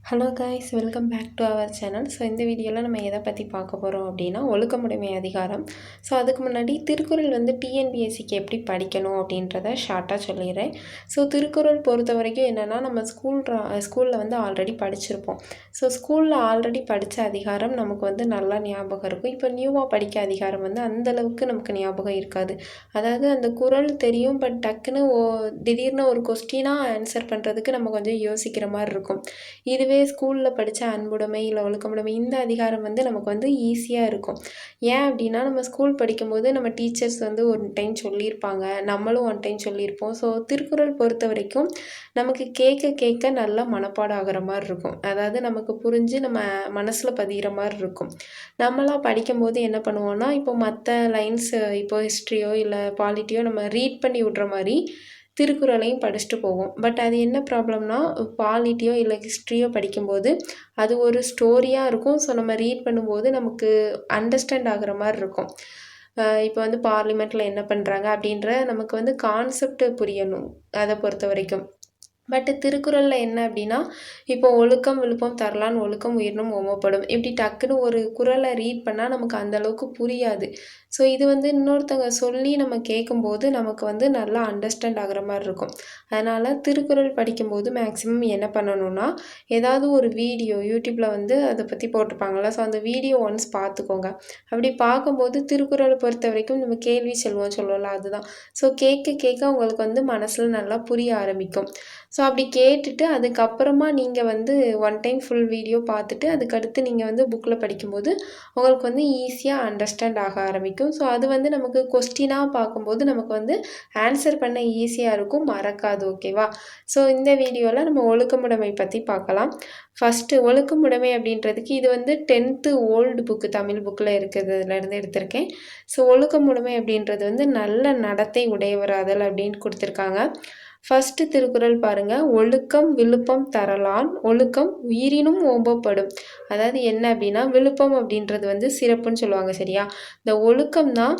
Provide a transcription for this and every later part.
Hello guys, welcome back to our channel. So இந்த வீடியோவில் நம்ம எதை பற்றி பார்க்க போகிறோம் அப்படின்னா ஒழுக்கமுடைமை அதிகாரம். ஸோ அதுக்கு முன்னாடி திருக்குறள் டிஎன்பிஎஸ்சிக்கு எப்படி படிக்கணும் அப்படின்றத ஷார்ட்டாக சொல்லிடுறேன். ஸோ திருக்குறள் பொறுத்த வரைக்கும் என்னென்னா நம்ம ஸ்கூலில் ஆல்ரெடி படிச்சிருப்போம். ஸோ ஸ்கூலில் ஆல்ரெடி படித்த அதிகாரம் நமக்கு நல்லா ஞாபகம் இருக்கும். இப்போ நியூவாக படிக்க அதிகாரம் அந்தளவுக்கு நமக்கு ஞாபகம் இருக்காது. அதாவது அந்த குறள் தெரியும், பட் டக்குன்னு திடீர்னு ஒரு கொஸ்டினாக ஆன்சர் பண்ணுறதுக்கு நம்ம கொஞ்சம் யோசிக்கிற மாதிரி இருக்கும். இதுவே ஸ்கூலில் படித்த அன்புடைமை இல்லை ஒழுக்கமுடைமை இந்த அதிகாரம் நமக்கு ஈஸியாக இருக்கும். ஏன் அப்படின்னா நம்ம ஸ்கூல் படிக்கும்போது நம்ம டீச்சர்ஸ் ஒன் டைம் சொல்லியிருப்பாங்க, நம்மளும் ஒன் டைம் சொல்லியிருப்போம். ஸோ திருக்குறள் பொறுத்த வரைக்கும் நமக்கு கேட்க கேட்க நல்லா மனப்பாடம் ஆகிற மாதிரி இருக்கும். அதாவது நமக்கு புரிஞ்சு நம்ம மனசில் பதிகிற மாதிரி இருக்கும். நம்மளாம் படிக்கும்போது என்ன பண்ணுவோன்னா, இப்போ மற்ற லைன்ஸ் இப்போ ஹிஸ்ட்ரியோ இல்லை பாலிட்டியோ நம்ம ரீட் பண்ணி விட்ற மாதிரி திருக்குறளையும் படிச்சுட்டு போவோம். பட் அது என்ன ப்ராப்ளம்னா, பாலிட்டியோ இல்லை ஹிஸ்ட்ரியோ படிக்கும்போது அது ஒரு ஸ்டோரியாக இருக்கும். ஸோ நம்ம ரீட் பண்ணும்போது நமக்கு அண்டர்ஸ்டாண்ட் ஆகிற மாதிரி இருக்கும். இப்போ பார்லிமெண்ட்டில் என்ன பண்ணுறாங்க அப்படின்ற நமக்கு கான்செப்ட் புரியணும் அதை பொறுத்த வரைக்கும். பட் திருக்குறளில் என்ன அப்படின்னா, இப்போ ஒழுக்கம் விழுப்பம் தரலான்னு ஒழுக்கம் உயிரினும் ஓம்பப்படும் இப்படி டக்குன்னு ஒரு குறளை ரீட் பண்ணால் நமக்கு அந்தளவுக்கு புரியாது. ஸோ இது இன்னொருத்தவங்க சொல்லி நம்ம கேட்கும்போது நமக்கு நல்லா அண்டர்ஸ்டாண்ட் ஆகிற மாதிரி இருக்கும். அதனால் திருக்குறள் படிக்கும்போது மேக்ஸிமம் என்ன பண்ணணும்னா, ஏதாவது ஒரு வீடியோ யூடியூப்பில் அதை பற்றி போட்டிருப்பாங்களா, ஸோ அந்த வீடியோ ஒன்ஸ் பார்த்துக்கோங்க. அப்படி பார்க்கும்போது திருக்குறளை பொறுத்த வரைக்கும் நம்ம கேள்வி சொல்லுவோம்ல, அதுதான். ஸோ கேட்க கேட்க உங்களுக்கு மனசில் நல்லா புரிய ஆரம்பிக்கும். ஸோ அப்படி கேட்டுட்டு அதுக்கப்புறமா நீங்கள் ஒன் டைம் ஃபுல் வீடியோ பார்த்துட்டு அதுக்கடுத்து நீங்கள் புக்கில் படிக்கும்போது உங்களுக்கு ஈஸியாக அண்டர்ஸ்டாண்ட் ஆக ஆரம்பிக்கும். ஸோ அது நமக்கு கொஸ்டினாக பார்க்கும்போது நமக்கு ஆன்சர் பண்ண ஈஸியாக இருக்கும், மறக்காது. ஓகேவா? ஸோ இந்த வீடியோவில் நம்ம ஒழுக்கமுடைமை பற்றி பார்க்கலாம். ஃபஸ்ட்டு ஒழுக்கமுடைமை அப்படின்றதுக்கு இது 10th ஓல்டு புக்கு, தமிழ் புக்கில் இருக்கிறதுலேருந்து எடுத்திருக்கேன். ஸோ ஒழுக்கமுடைமை அப்படின்றது நல்ல நடத்தை உடையவராதல் அப்படின்னு கொடுத்துருக்காங்க. ஃபஸ்ட்டு திருக்குறள் பாருங்கள். ஒழுக்கம் விழுப்பம் தரலான் ஒழுக்கம் உயிரினும் ஓம்பப்படும். அதாவது என்ன அப்படின்னா, விழுப்பம் அப்படின்றது சிறப்புன்னு சொல்லுவாங்க, சரியா? இந்த ஒழுக்கம் தான்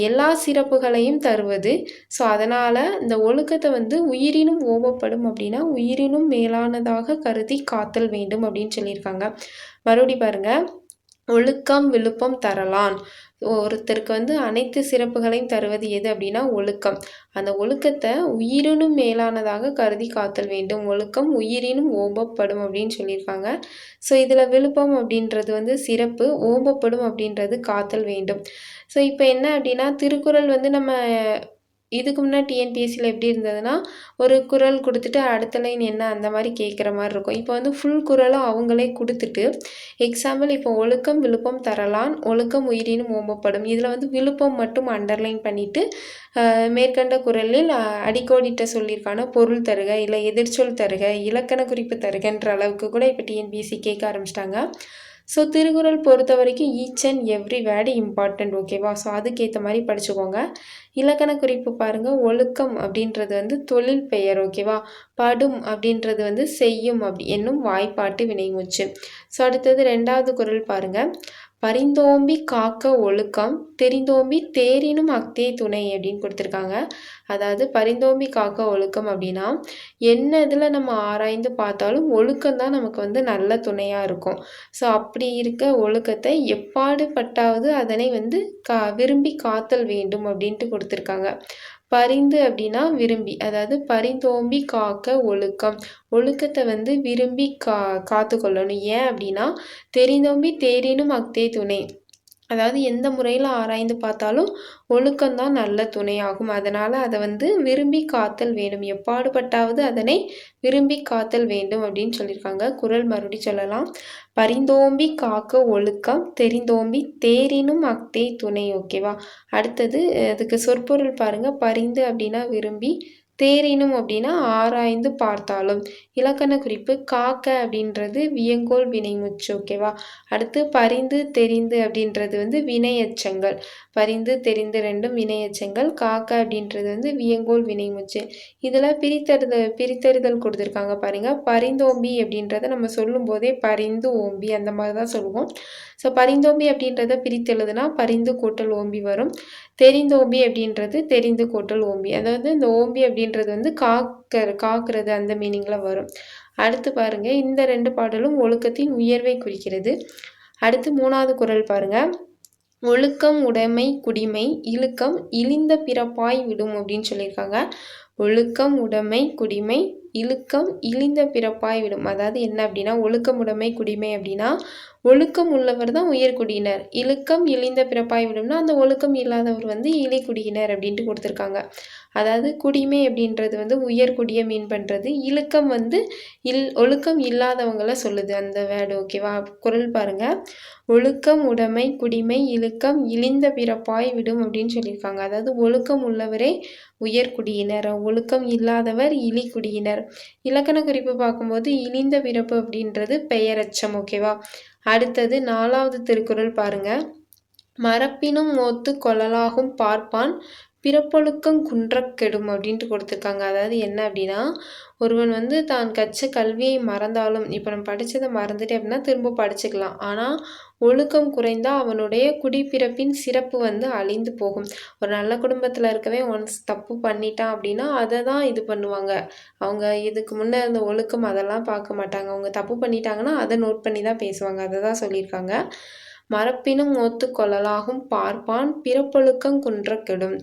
எல்லா சிறப்புகளையும் தருவது. ஸோ அதனால் இந்த ஒழுக்கத்தை உயிரினும் ஓம்பப்படும் அப்படின்னா உயிரினும் மேலானதாக கருதி காத்தல் வேண்டும் அப்படின்னு சொல்லியிருக்காங்க. மறுபடி பாருங்கள். ஒழுக்கம் விழுப்பம் தரலான் ஒருத்தருக்கு அனைத்து சிறப்புகளையும் தருவது எது அப்படின்னா ஒழுக்கம். அந்த ஒழுக்கத்தை உயிரினும் மேலானதாக கருதி காத்தல் வேண்டும். ஒழுக்கம் உயிரினும் ஓம்பப்படும் அப்படின்னு சொல்லியிருக்காங்க. ஸோ இதில் விழுப்பம் அப்படின்றது சிறப்பு, ஓம்பப்படும் அப்படின்றது காத்தல் வேண்டும். ஸோ இப்போ என்ன அப்படின்னா, திருக்குறள் நம்ம இதுக்கு முன்னாடி டிஎன்பிஎஸ்சியில் எப்படி இருந்ததுன்னா, ஒரு குறள் கொடுத்துட்டு அடுத்த லைன் என்ன அந்த மாதிரி கேட்குற மாதிரி இருக்கும். இப்போ ஃபுல் குறளும் அவங்களே கொடுத்துட்டு, எக்ஸாம்பிள் இப்போ ஒழுக்கம் விழுப்பம் தரலான் ஒழுக்கம் உயிரினும் ஓம்பப்படும் இதில் விழுப்பம் மட்டும் அண்டர்லைன் பண்ணிவிட்டு மேற்கண்ட குறளில் அடிக்கோடிட்ட சொல்லியிருக்கான பொருள் தருக இல்லை எதிர்ச்சொல் தருக இலக்கண குறிப்பு தருகன்ற அளவுக்கு கூட இப்போ டிஎன்பிஎஸ்சி கேட்க ஆரம்பிச்சிட்டாங்க. ஸோ திருக்குறள் பொறுத்த வரைக்கும் each and every word important. ஓகேவா? ஸோ அதுக்கேற்ற மாதிரி படிச்சுக்கோங்க. இலக்கண குறிப்பு பாருங்கள். ஒழுக்கம் அப்படின்றது தொழில் பெயர். ஓகேவா? படும் அப்படின்றது செய்யும் என்னும் வாய்ப்பாட்டு வினைமுச்சு. ஸோ அடுத்தது 2வது குறள் பாருங்கள். பரிந்தோம்பி காக்க ஒழுக்கம் தெரிந்தோம்பி தேரினும் அக்தே துணை அப்படின்னு கொடுத்துருக்காங்க. அதாவது பரிந்தோம்பி காக்க ஒழுக்கம் அப்படின்னா என்ன இதில் நம்ம ஆராய்ந்து பார்த்தாலும் ஒழுக்கம் தான் நமக்கு நல்ல துணையாக இருக்கும். ஸோ அப்படி இருக்க ஒழுக்கத்தை எப்பாடுபட்டாவது அதனை விரும்பி காத்தல் வேண்டும் அப்படின்ட்டு கொடுத்துருக்காங்க. பரிந்து அப்படின்னா விரும்பி, அதாவது பரிந்தோம்பி காக்க ஒழுக்கம் ஒழுக்கத்தை விரும்பி காத்து கொள்ளணும். ஏன் அப்படின்னா தெரிந்தோம்பி தேரினும் அக்தே துணை, அதாவது எந்த முறையில் ஆராய்ந்து பார்த்தாலும் ஒழுக்கம்தான் நல்ல துணையாகும். அதனால் அதை விரும்பி காத்தல் வேண்டும், எப்பாடுபட்டாவது அதனை விரும்பி காத்தல் வேண்டும் அப்படின்னு சொல்லியிருக்காங்க. குறள் மறுபடி சொல்லலாம். பரிந்தோம்பி காக்க ஒழுக்கம் தெரிந்தோம்பி தேரினும் அக்தே துணை. ஓகேவா? அடுத்தது அதுக்கு சொற்பொருள் பாருங்கள். பரிந்து அப்படின்னா விரும்பி, தேரினும் அப்படின்னா ஆராய்ந்து பார்த்தாலும். இலக்கண குறிப்பு காக்க அப்படின்றது வியங்கோல் வினைமுச்சு. ஓகேவா? அடுத்து பரிந்து தெரிந்து அப்படின்றது வினையச்சங்கள். பரிந்து தெரிந்து ரெண்டும் வினையச்சங்கள். காக்க அப்படின்றது வியங்கோல் வினைமுச்சு. இதில் பிரித்தறிதல் கொடுத்துருக்காங்க பாருங்கள். பரிந்தோம்பி அப்படின்றத நம்ம சொல்லும் போதே பரிந்து ஓம்பி அந்த மாதிரி தான் சொல்லுவோம். ஸோ பரிந்தோம்பி அப்படின்றத பிரித்து எழுதுனா பரிந்து கூட்டல் ஓம்பி வரும். தெரிந்தோம்பி அப்படின்றது தெரிந்து கூட்டல் ஓம்பி, அதாவது இந்த ஓம்பி அப்படின்றது காக்கிறது அந்த மீனிங்கில் வரும். அடுத்து பாருங்க, இந்த 2 பாடலும் ஒழுக்கத்தின் உயர்வை குறிக்கிறது. அடுத்து 3வது குறள் பாருங்க, ஒழுக்கம் உடைமை குடிமை இழுக்கம் இழிந்த பிறப்பாய் விடும் அப்படின்னு சொல்லியிருக்காங்க. ஒழுக்கம் உடைமை குடிமை இழுக்கம் இழிந்த பிறப்பாய் விடும். அதாவது என்ன அப்படின்னா, ஒழுக்கம் உடைமை குடிமை அப்படின்னா ஒழுக்கம் உள்ளவர் தான் உயர்குடியினர், இழுக்கம் இழிந்த பிறப்பாய் விடும்னா அந்த ஒழுக்கம் இல்லாதவர் வந்து இழிக்குடியினர் அப்படின்ட்டு கொடுத்துருக்காங்க. அதாவது குடிமை அப்படின்றது வந்து உயர்குடியை மீன் பண்ணுறது, இழுக்கம் வந்து ஒழுக்கம் இல்லாதவங்களை சொல்லுது அந்த வேர்டு. ஓகேவா? குறள் பாருங்க, ஒழுக்கம் உடைமை குடிமை இழுக்கம் இழிந்த பிறப்பாய் விடும் அப்படின்னு சொல்லியிருக்காங்க. அதாவது ஒழுக்கம் உள்ளவரே உயர்குடியினர், ஒழுக்கம் இல்லாதவர் இழிக்குடியினர். இலக்கண குறிப்பு பார்க்கும்போது இழிந்த பிறப்பு அப்படின்றது பெயரச்சம். ஓகேவா? அடுத்தது 4வது திருக்குறள் பாருங்க, மரப்பினும் மோத்து கொள்ளலாகும் பார்ப்பான் பிறப்பொழுக்கம் குன்றக் கெடும் அப்படின்ட்டு கொடுத்துருக்காங்க. அதாவது என்ன அப்படின்னா, ஒருவன் வந்து தான் கற்ற கல்வியை மறந்தாலும், இப்போ நம்ம படித்ததை மறந்துட்டே அப்படின்னா திரும்ப படிச்சுக்கலாம். ஆனால் ஒழுக்கம் குறைந்தால் அவனுடைய குடிப்பிறப்பின் சிறப்பு வந்து அழிந்து போகும். ஒரு நல்ல குடும்பத்தில் இருக்கவே ஒன்ஸ் தப்பு பண்ணிட்டான் அப்படின்னா அதை தான் இது பண்ணுவாங்க. அவங்க இதுக்கு முன்னே இருந்த ஒழுக்கம் அதெல்லாம் பார்க்க மாட்டாங்க. அவங்க தப்பு பண்ணிட்டாங்கன்னா அதை நோட் பண்ணி தான் பேசுவாங்க. அதை தான் சொல்லியிருக்காங்க. மரப்பினும் மோத்து கொள்ளலாகும் பார்ப்பான் பிறப்பொழுக்கம் குன்றக் கெடும்.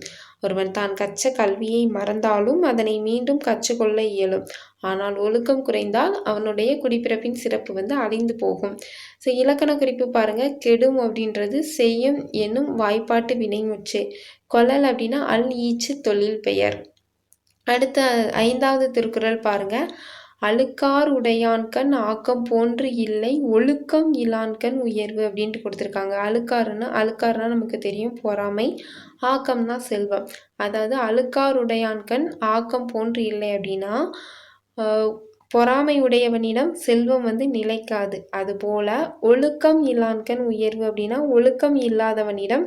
ஒருவன் தான் கற்ற கல்வியை மறந்தாலும் அதனை மீண்டும் கற்றுக்கொள்ள இயலும். ஆனால் ஒழுக்கம் குறைந்தால் அவனுடைய குடிப்பிறப்பின் சிறப்பு வந்து அழிந்து போகும். ஸோ இலக்கண குறிப்பு பாருங்க, கெடும் அப்படின்றது செய்யும் என்னும் வாய்ப்பாட்டு வினைமுற்று. கொள்ளல் அப்படின்னா அல் ஈச்சு தொழில் பெயர். அடுத்த 5வது திருக்குறள் பாருங்க, அழுக்கார் உடையான்கண் ஆக்கம் போன்று இல்லை ஒழுக்கம் இலான்கண் உயர்வு அப்படின்ட்டு கொடுத்துருக்காங்க. அழுக்காருன்னா நமக்கு தெரியும் பொறாமை, ஆக்கம்னா செல்வம். அதாவது அழுக்கார் உடையான்கண் ஆக்கம் போன்று இல்லை அப்படின்னா பொறாமை உடையவனிடம் செல்வம் வந்து நிலைக்காது. அதுபோல ஒழுக்கம் இல்லான்கண் உயர்வு அப்படின்னா ஒழுக்கம் இல்லாதவனிடம்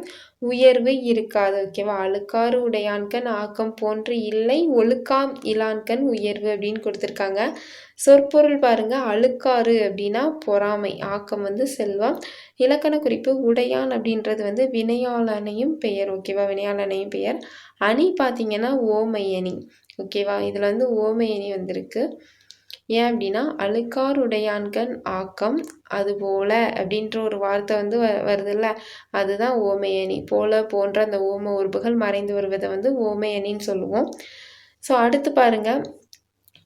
உயர்வு இருக்காது. ஓகேவா? அழுக்காறு உடையான்கண் ஆக்கம் போன்று இல்லை ஒழுக்காம் இலான்கண் உயர்வு அப்படின்னு கொடுத்துருக்காங்க. சொற்பொருள் பாருங்க, அழுக்காறு அப்படின்னா பொறாமை, ஆக்கம் வந்து செல்வம். இலக்கண குறிப்பு உடையான் அப்படின்றது வந்து வினையாளனையும் பெயர். ஓகேவா? வினையாளனையும் பெயர். அணி பார்த்தீங்கன்னா ஓமை அணி. ஓகேவா? இதில் வந்து ஓமை அணி வந்திருக்கு. ஏன் அப்படின்னா அழுக்கார் உடையான்கண் ஆக்கம் அதுபோல அப்படின்ற ஒரு வார்த்தை வந்து வருதுல்ல, அதுதான் ஓமையணி. போல போன்ற அந்த ஓம உறுப்புகள் மறைந்து வருவதை வந்து ஓமையணின்னு சொல்லுவோம். ஸோ அடுத்து பாருங்க,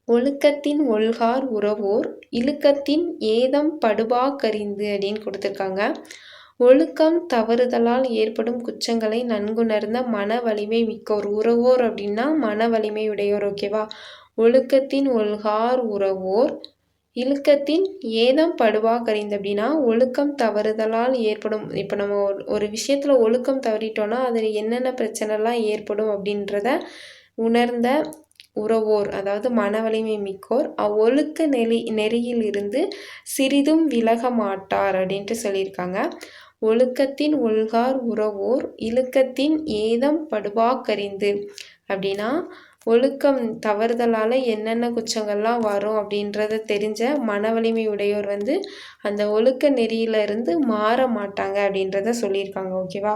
ஒழுக்கத்தின் ஒல்கார் உறவோர் இழுக்கத்தின் ஏதம் படுபா கரிந்து அப்படின்னு கொடுத்துருக்காங்க. ஒழுக்கம் தவறுதலால் ஏற்படும் குற்றங்களை நன்குணர்ந்த மன வலிமை மிக்கோர். உறவோர் அப்படின்னா மன வலிமை உடையோர். ஓகேவா? ஒழுக்கத்தின் ஒல்கார் உறவோர் இழுக்கத்தின் ஏதம் படுவா கரிந்து அப்படின்னா ஒழுக்கம் தவறுதலால் ஏற்படும். இப்போ நம்ம ஒரு விஷயத்தில் ஒழுக்கம் தவறிட்டோன்னா அதில் என்னென்ன பிரச்சனைலாம் ஏற்படும் அப்படின்றத உணர்ந்த உறவோர், அதாவது மன வலிமை மிக்கோர், அவ்வொழுக்க நெறியில் இருந்து சிறிதும் விலக மாட்டார் அப்படின்ட்டு சொல்லியிருக்காங்க. ஒழுக்கத்தின் ஒல்கார் உறவோர் இழுக்கத்தின் ஏதம் படுவா கரிந்து அப்படின்னா ஒழுக்கம் தவறுதலால் என்னென்ன குற்றங்கள்லாம் வரும் அப்படின்றத தெரிஞ்ச மன வலிமை உடையோர் வந்து அந்த ஒழுக்க நெறியிலிருந்து மாற மாட்டாங்க அப்படின்றத சொல்லியிருக்காங்க. ஓகேவா?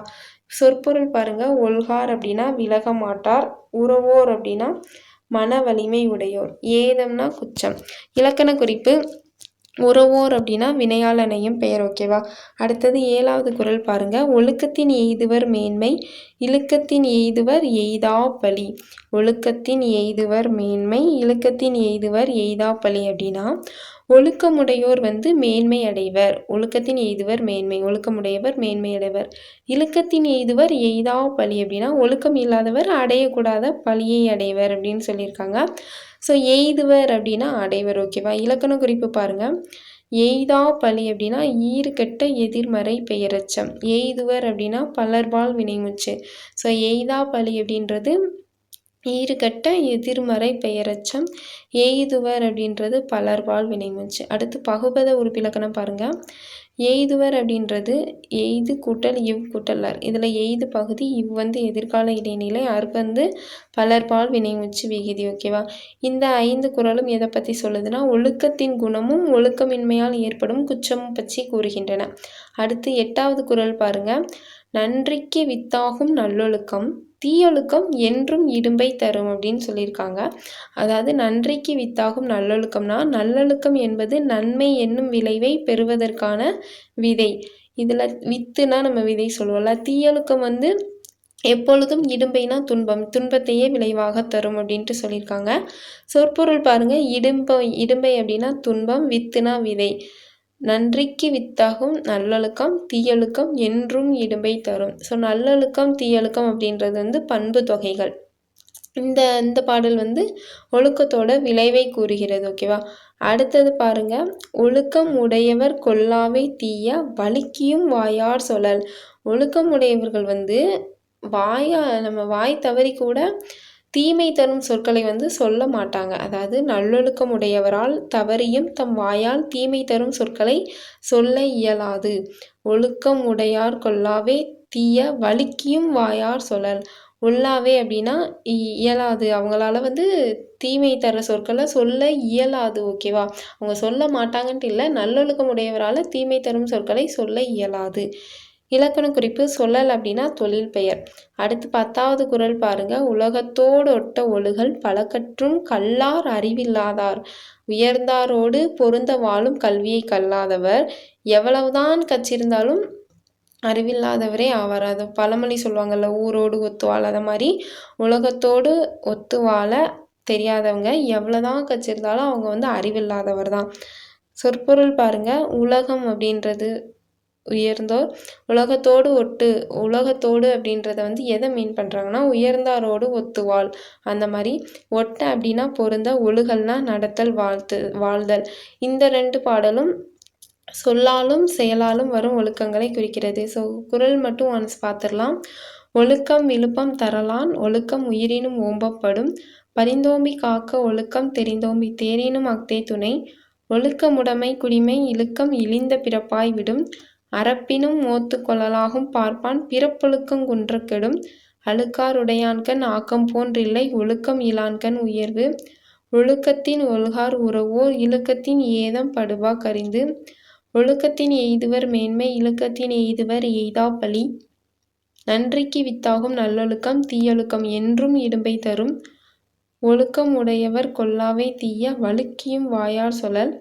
சொற்பொருள் பாருங்க, ஒல்கார் அப்படின்னா விலக மாட்டார், உறவோர் அப்படின்னா மன வலிமை உடையோர், ஏதம்னா குற்றம். இலக்கண குறிப்பு உறவோர் அப்படின்னா வினையாளனையும் பெயர். ஓகேவா? அடுத்தது 7வது குறள் பாருங்க, ஒழுக்கத்தின் எய்துவர் மேன்மை இழுக்கத்தின் எய்துவர் எய்தா பழி. ஒழுக்கத்தின் எய்துவர் மேன்மை இழுக்கத்தின் எய்துவர் எய்தா பழி அப்படின்னா ஒழுக்கமுடையோர் வந்து மேன்மை அடைவர். ஒழுக்கத்தின் எய்துவர் மேன்மை, ஒழுக்கமுடையவர் மேன்மை அடைவர். இழுக்கத்தின் எய்துவர் எய்தா பழி அப்படின்னா ஒழுக்கம் இல்லாதவர் அடையக்கூடாத பழியை அடைவர் அப்படின்னு சொல்லியிருக்காங்க. ஸோ எய்துவர் அப்படின்னா அடைவர். ஓகேவா? இலக்கண குறிப்பு பாருங்க, எய்தா பழி அப்படின்னா ஈறுகெட்ட எதிர்மறை பெயரச்சம். எய்துவர் அப்படின்னா பலர்பால் வினைமுற்று. ஸோ எய்தா பழி அப்படின்றது ஈறுகட்ட எதிர்மறை பெயரச்சம், எய்துவர் அப்படின்றது பலர்பால் வினைமுற்று. அடுத்து பகுபத உறுப்பிலக்கணம் பாருங்க, எய்துவர் அப்படின்றது எய்து கூட்டல் இவ் கூட்டல் அர். இதில் எய்து பகுதி, இவ் வந்து எதிர்கால இடைநிலை, அர் வந்து பலர்பால் வினைமுற்று விகுதி. ஓகேவா? இந்த 5 குறளும் எதை பற்றி சொல்லுதுன்னா ஒழுக்கத்தின் குணமும் ஒழுக்கமின்மையால் ஏற்படும் குற்றமும் பற்றி கூறுகின்றன. அடுத்து 8வது குறள் பாருங்க. நன்றிக்கு வித்தாகும் நல்லொழுக்கம் தீயொழுக்கம் என்றும் இடும்பை தரும் அப்படின்னு சொல்லியிருக்காங்க. அதாவது நன்றிக்கு வித்தாகும் நல்லொழுக்கம்னா நல்லொழுக்கம் என்பது நன்மை என்னும் விளைவை பெறுவதற்கான விதை. இதில் வித்துனா நம்ம விதை சொல்லுவோம்ல. தீயொழுக்கம் வந்து எப்பொழுதும் இடும்பைனா துன்பத்தையே விளைவாக தரும் அப்படின்ட்டு சொல்லியிருக்காங்க. சொற்பொருள் பாருங்க. இடும்பை அப்படின்னா துன்பம், வித்துனா விதை. நன்றிக்கு வித்தாகும் நல்லொழுக்கம் தீயொழுக்கம் என்றும் இடும்பை தரும். ஸோ நல்லொழுக்கம் தீயொழுக்கம் அப்படின்றது வந்து பண்பு தொகைகள். இந்த பாடல் வந்து ஒழுக்கத்தோட விளைவை கூறுகிறது. ஓகேவா? அடுத்தது பாருங்க. ஒழுக்கம் உடையவர் கொல்லாவை தீய வலிக்கியும் வாயார் சொல்லல். ஒழுக்கம் உடையவர்கள் வந்து நம்ம வாய் தவறி கூட தீமை தரும் சொற்களை வந்து சொல்ல மாட்டாங்க. அதாவது நல்லொழுக்கம் உடையவரால் தவறியும் தம் வாயால் தீமை தரும் சொற்களை சொல்ல இயலாது. ஒழுக்கம் உடையார் கொல்லாவே தீய வலிக்கியும் வாயார் சொல்லல். ஒல்லாவே அப்படின்னா இயலாது, அவங்களால வந்து தீமை தர சொற்களை சொல்ல இயலாது. ஓகேவா? அவங்க சொல்ல மாட்டாங்கன்ட்டு இல்லை, நல்லொழுக்கம் உடையவரால் தீமை தரும் சொற்களை சொல்ல இயலாது. இலக்கண குறிப்பு சொல்லல் அப்படின்னா தொழில் பெயர். அடுத்து 10வது குறள் பாருங்க. உலகத்தோடு ஒட்ட ஒழுகல் பலகற்றும் கல்லார் அறிவில்லாதார். உயர்ந்தாரோடு பொருந்த வாழும் கல்வியை கல்லாதவர் எவ்வளவுதான் கற்றிருந்தாலும் அறிவில்லாதவரே ஆவார். அது பழமொழி சொல்லுவாங்கள்ல, ஊரோடு ஒத்து வாழ. அதை மாதிரி உலகத்தோடு ஒத்து வாழ தெரியாதவங்க எவ்வளோதான் கற்றிருந்தாலும் அவங்க வந்து அறிவில்லாதவர் தான். சொற்பொருள் பாருங்க. உலகம் அப்படின்றது உயர்ந்தோர், உலகத்தோடு அப்படின்றத வந்து எதை மீன் பண்ணுறாங்கன்னா உயர்ந்தாரோடு ஒத்துவாள். அந்த மாதிரி ஒட்ட அப்படின்னா பொருந்த, ஒழுகல்னா நடத்தல், வாழ்தல். இந்த 2 பாடலும் சொல்லாலும் செயலாலும் வரும் ஒழுக்கங்களை குறிக்கிறது. ஸோ குறள் மட்டும் ஒன்ஸ் பார்த்துடலாம். ஒழுக்கம் விழுப்பம் தரலான் ஒழுக்கம் உயிரினும் ஓம்பப்படும் பரிந்தோம்பி காக்க ஒழுக்கம் தெரிந்தோம்பி தேரினும் அக்தே துணை ஒழுக்கமுடைமை குடிமை இழுக்கம் இழிந்த பிறப்பாய் விடும் அறப்பினும் மோத்து கொள்ளலாகும் பார்ப்பான் பிறப்பொழுக்கங் குன்ற கெடும் அழுக்கார் உடையான்கண் ஆக்கம் போன்றில்லை ஒழுக்கம் இலான்கண் உயர்வு ஒழுக்கத்தின் ஒழுகார் உறவோர் இழுக்கத்தின் ஏதம் படுவா கறிந்து ஒழுக்கத்தின் எய்துவர் மேன்மை இழுக்கத்தின் எய்துவர் எய்தா பழி நன்றிக்கு வித்தாகும் நல்லொழுக்கம் தீயொழுக்கம் என்றும் இடும்பை தரும் ஒழுக்கம் உடையவர் கொல்லாவை தீய வழுக்கியும் வாயார் சொல்லல்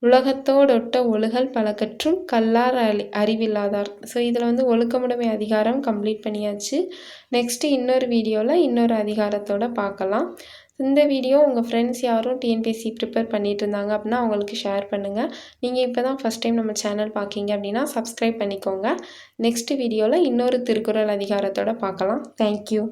உலகத்தோடொட்ட ஒழுகல் பலகற்றும் கல்லார் அறிவில்லாதார். ஸோ இதில் வந்து ஒழுக்கமுடைமை அதிகாரம் கம்ப்ளீட் பண்ணியாச்சு. நெக்ஸ்ட்டு இன்னொரு வீடியோவில் இன்னொரு அதிகாரத்தோடு பார்க்கலாம். இந்த வீடியோ உங்கள் ஃப்ரெண்ட்ஸ் யாரும் டிஎன்பிஎஸ்சி ப்ரிப்பேர் பண்ணிட்டு இருந்தாங்க அப்படின்னா அவங்களுக்கு ஷேர் பண்ணுங்கள். நீங்கள் இப்போ தான் ஃபஸ்ட் டைம் நம்ம சேனல் பார்க்கிங்க அப்படின்னா சப்ஸ்கிரைப் பண்ணிக்கோங்க. நெக்ஸ்ட் வீடியோவில் இன்னொரு திருக்குறள் அதிகாரத்தோடு பார்க்கலாம். தேங்க்யூ.